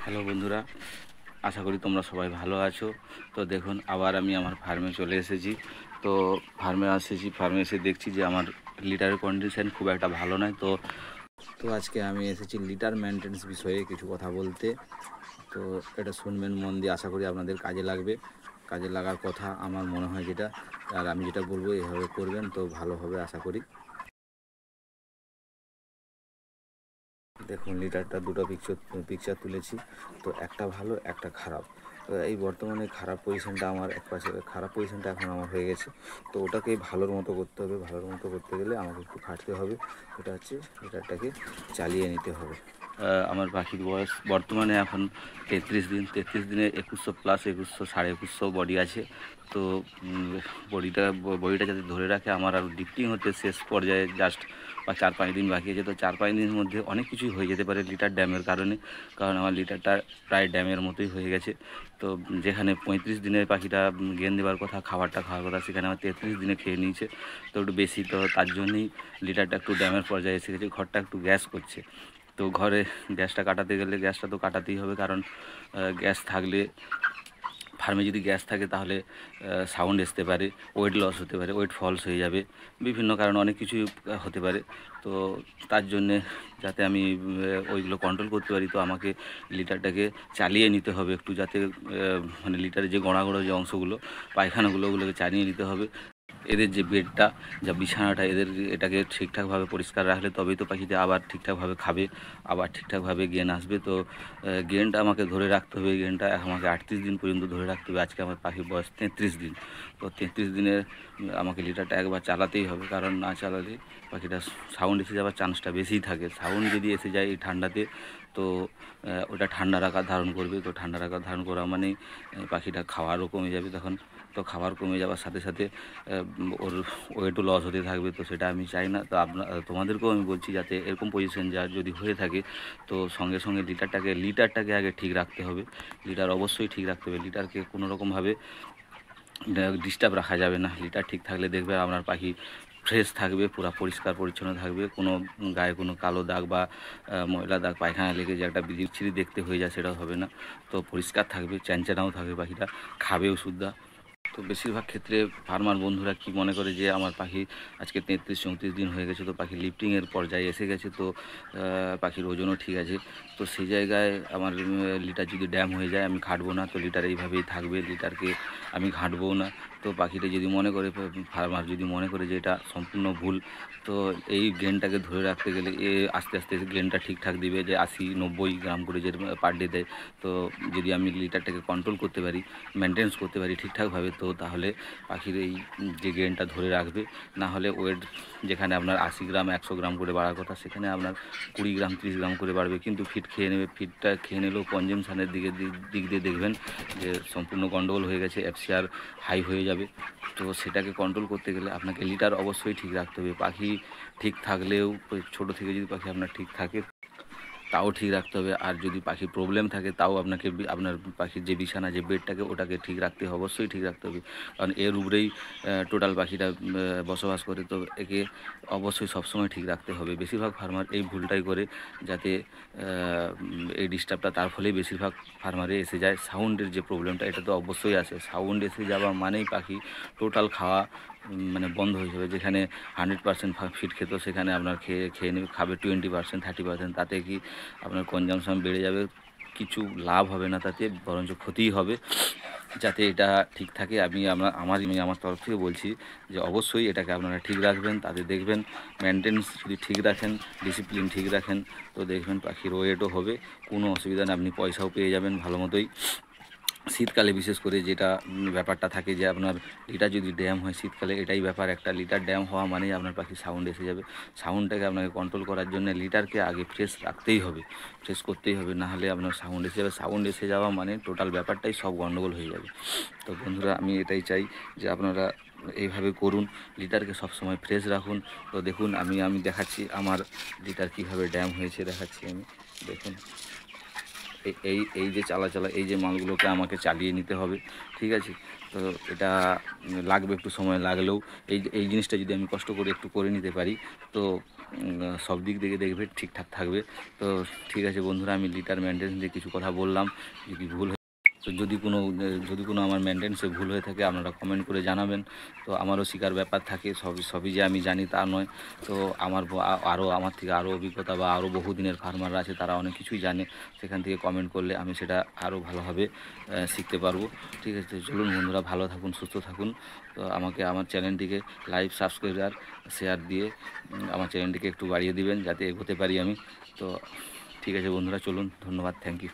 Hello বন্ধুরা, আশা করি তোমরা সবাই ভালো আছো। তো দেখুন, আবার আমি আমার ফার্মে চলে এসেছি। তো ফার্মে এসে দেখছি যে আমার লিটারের কন্ডিশন খুব একটা ভালো নয়। তো আজকে আমি এসেছি লিটার মেনটেন্স বিষয়ে কিছু কথা বলতে। তো এটা শুনবেন মন দিয়ে, আশা করি আপনাদের কাজে লাগবে। কাজে লাগার কথা আমার মনে হয় যেটা, আর আমি যেটা বলবো এভাবে করবেন তো ভালো হবে আশা করি। দেখুন, লিটারটা দুটো পিকচার তুলেছি। তো একটা ভালো, একটা খারাপ। তো এই বর্তমানে খারাপ পজিশনটা আমার খারাপ পজিশনটা এখন আমার হয়ে গেছে। তো ওটাকে ভালোর মতো করতে হবে। ভালোর মতো করতে গেলে আমাকে একটু খাটতে হবে। সেটা হচ্ছে লিটারটাকে চালিয়ে নিতে হবে। আমার পাখির বয়স বর্তমানে এখন 33 দিনে 2100 প্লাস, 2100, 2150 বডি আছে। তো বডিটা যাতে ধরে রাখে, আমার আর ডিপটিং হতে শেষ পর্যায়ে জাস্ট বা 4-5 দিন বাকি আছে। তো 4-5 দিনের মধ্যে অনেক কিছুই হয়ে যেতে পারে লিটার ড্যামের কারণে, কারণ আমার লিটারটা প্রায় ড্যামের মতোই হয়ে গেছে। তো যেখানে 35 দিনের পাখিটা গেন দেওয়ার কথা, খাওয়ার কথা, সেখানে আমার 33 দিনে খেয়ে নিয়েছে। তো একটু বেশি, তো তার জন্যই লিটারটা একটু ড্যামের পর্যায়ে এসে গেছে। ঘরটা একটু গ্যাস করছে। তো ঘরে গ্যাসটা কাটাতে গেলে গ্যাসটা তো কাটাতেই হবে, কারণ গ্যাস থাকলে, ফার্মে যদি গ্যাস থাকে তাহলে সাউন্ড আসতে পারে, ওয়েট লস হতে পারে, ওয়েট ফলস হয়ে যাবে, বিভিন্ন কারণে অনেক কিছুই হতে পারে। তো তার জন্যে যাতে আমি ওইগুলো কন্ট্রোল করতে পারি, তো আমাকে লিটারটাকে চালিয়ে নিতে হবে একটু, যাতে মানে লিটারের যে গোড়া যে অংশগুলো, পায়খানাগুলো, ওগুলোকে চালিয়ে নিতে হবে। এদের যে বেডটা, যা বিছানাটা, এটাকে ঠিকঠাকভাবে পরিষ্কার রাখলে তবেই তো পাখিতে আবার ঠিকঠাকভাবে খাবে, আবার ঠিকঠাকভাবে গেন আসবে। তো গেনটা আমাকে ধরে রাখতে হবে। গেনটা আমাকে 38 দিন পর্যন্ত ধরে রাখতে হবে। আজকে আমার পাখির বয়স 33 দিন। তো 33 দিনে আমাকে লিটারটা একবার চালাতেই হবে, কারণ না চালালে পাখিটা সাউন্ড এসে যাওয়ার চান্সটা বেশিই থাকে। সাউন্ড যদি এসে যায় এই ঠান্ডাতে, তো ওটা ঠান্ডার আকার ধারণ করবে। তো ঠান্ডার আকার ধারণ করা মানে পাখিটা খাওয়ারও কমে যাবে তখন। তো খাবার কমে যাওয়ার সাথে সাথে ওর ওয়েটও লস হতে থাকবে। তো সেটা আমি চাই না। তো তোমাদেরকেও আমি বলছি, যাতে এরকম পজিশন যদি হয়ে থাকে, তো সঙ্গে সঙ্গে লিটারটাকে আগে ঠিক রাখতে হবে। লিটার অবশ্যই ঠিক রাখতে হবে। লিটারকে কোনো রকমভাবে ডিস্টার্ব রাখা যাবে না। লিটার ঠিক থাকলে দেখবে আপনার পাখি ফ্রেশ থাকবে, পুরো পরিষ্কার পরিচ্ছন্ন থাকবে। কোনো গায়ে কোনো কালো দাগ বা ময়লা দাগ, পায়খানা লেগে যে একটা বিচ্ছিরি দেখতে হয়ে যায়, সেটাও হবে না। তো পরিষ্কার থাকবে, চ্যানচ্যানাও থাকবে, পাখিটা খাবেও শুদ্ধা। তো বেশিরভাগ ক্ষেত্রে ফার্মার বন্ধুরা কি মনে করে যে আমার পাখি আজকে 33-34 দিন হয়ে গেছে, তো পাখি লিফটিংয়ের পর্যায়ে এসে গেছে, তো পাখির ওজনও ঠিক আছে। তো সেই জায়গায় আমার লিটার যদি ড্যাম হয়ে যায়, আমি ঘাঁটবো না। তো লিটার এইভাবেই থাকবে, লিটারকে আমি ঘাঁটবও না। তো পাখিটা যদি মনে করে, ফার্মার যদি মনে করে যে এটা সম্পূর্ণ ভুল, তো এই গেনটাকে ধরে রাখতে গেলে আস্তে আস্তে গেনটা ঠিকঠাক দিবে, যে 80-90 গ্রাম করে যে পার ডে দেয়। তো যদি আমি লিটারটাকে কন্ট্রোল করতে পারি, মেনটেন্স করতে পারি ঠিকঠাকভাবে, তো তাহলে পাখির এই যে গেনটা ধরে রাখবে। না হলে ওয়েট যেখানে আপনার 80 গ্রাম 100 গ্রাম করে বাড়ার কথা, সেখানে আপনার 20 গ্রাম 30 গ্রাম করে বাড়বে। কিন্তু ফিড খেয়ে নেবে। ফিডটা খেয়ে নিলেও কনজামশানের দিক দিয়ে দেখবেন যে সম্পূর্ণ গন্ডগোল হয়ে গেছে, এফসিআর হাই হয়ে যাবে। তো সেটাকে কন্ট্রোল করতে গেলে আপনাকে লিটার অবশ্যই ঠিক রাখতে হবে। পাখি ঠিক থাকলেও, ছোটো থেকে যদি পাখি আপনার ঠিক থাকে, তাও ঠিক রাখতে হবে। আর যদি পাখির প্রবলেম থাকে, তাও আপনাকে আপনার পাখির যে বিছানা, যে বেডটাকে, ওটাকে ঠিক রাখতে হবে, অবশ্যই ঠিক রাখতে হবে। কারণ এর উপরেই টোটাল পাখিটা বসবাস করে। তো একে অবশ্যই সবসময় ঠিক রাখতে হবে। বেশিরভাগ ফার্মার এই ভুলটাই করে, যাতে এই ডিস্টার্বটা, তার ফলেই বেশিরভাগ ফার্মারে এসে যায়। সাউন্ডের যে প্রবলেমটা, এটা তো অবশ্যই আসে। সাউন্ড এসে যাওয়া মানেই পাখি টোটাল খাওয়া মানে বন্ধ হয়ে যাবে। যেখানে 100% ফিড খেত, সেখানে আপনার খেয়ে নেবে, খাবে 20%, 30%। তাতে কি আপনার কনজামশন বেড়ে যাবে, কিছু লাভ হবে না তাতে, বরঞ্চ ক্ষতিই হবে। যাতে এটা ঠিক থাকে, আমি আমার তরফ থেকে বলছি যে অবশ্যই এটাকে আপনারা ঠিক রাখবেন। তাতে দেখবেন মেনটেন্স যদি ঠিক রাখেন, ডিসিপ্লিন ঠিক রাখেন, তো দেখবেন পাখির ওয়েটও হবে, কোনো অসুবিধা নেই। আপনি পয়সাও পেয়ে যাবেন ভালো মতোই। শীতকালে বিশেষ করে যেটা ব্যাপারটা থাকে, যে আপনার লিটার যদি ড্যাম হয় শীতকালে, এটাই ব্যাপার একটা। লিটার ড্যাম হওয়া মানেই আপনার পাখি সাউন্ড এসে যাবে। সাউন্ডটাকে আপনাকে কন্ট্রোল করার জন্য লিটারকে আগে ফ্রেশ রাখতেই হবে, ফ্রেশ করতেই হবে। না হলে আপনার সাউন্ড এসে যাবে। সাউন্ড এসে যাওয়া মানে টোটাল ব্যাপারটাই সব গন্ডগোল হয়ে যাবে। তো বন্ধুরা, আমি এটাই চাই যে আপনারা এইভাবে করুন, লিটারকে সবসময় ফ্রেশ রাখুন। তো দেখুন, আমি দেখাচ্ছি আমার লিটার কীভাবে ড্যাম হয়েছে, দেখাচ্ছি আমি। দেখুন, এই যে এই যে মালগুলোকে আমাকে চালিয়ে নিতে হবে, ঠিক আছে? তো এটা লাগবে একটু সময় লাগলেও, এই জিনিসটা যদি আমি কষ্ট করে একটু করে নিতে পারি, তো সব দিক থেকে দেখবে ঠিকঠাক থাকবে। তো ঠিক আছে বন্ধুরা, আমি লিটার মেনটেন্স নিয়ে কিছু কথা বললাম, যদি ভুল তো যদি কোনো আমার মেনটেন্সে ভুল হয়ে থাকে আপনারা কমেন্ট করে জানাবেন। তো আমারও শেখার ব্যাপার থাকে, সবই যে আমি জানি তা নয়। তো আরও আমার থেকে আরও অভিজ্ঞতা বা আরও বহুদিনের ফার্মাররা আছে, তারা অনেক কিছুই জানে। সেখান থেকে কমেন্ট করলে আমি সেটা আরও ভালোভাবে শিখতে পারবো। ঠিক আছে, চলুন বন্ধুরা, ভালো থাকুন, সুস্থ থাকুন। তো আমাকে আমার চ্যানেলটিকে লাইক, সাবস্ক্রাইব আর শেয়ার দিয়ে আমার চ্যানেলটিকে একটু বাড়িয়ে দিবেন, যাতে এগোতে পারি আমি। তো ঠিক আছে বন্ধুরা, চলুন, ধন্যবাদ, থ্যাংক ইউ।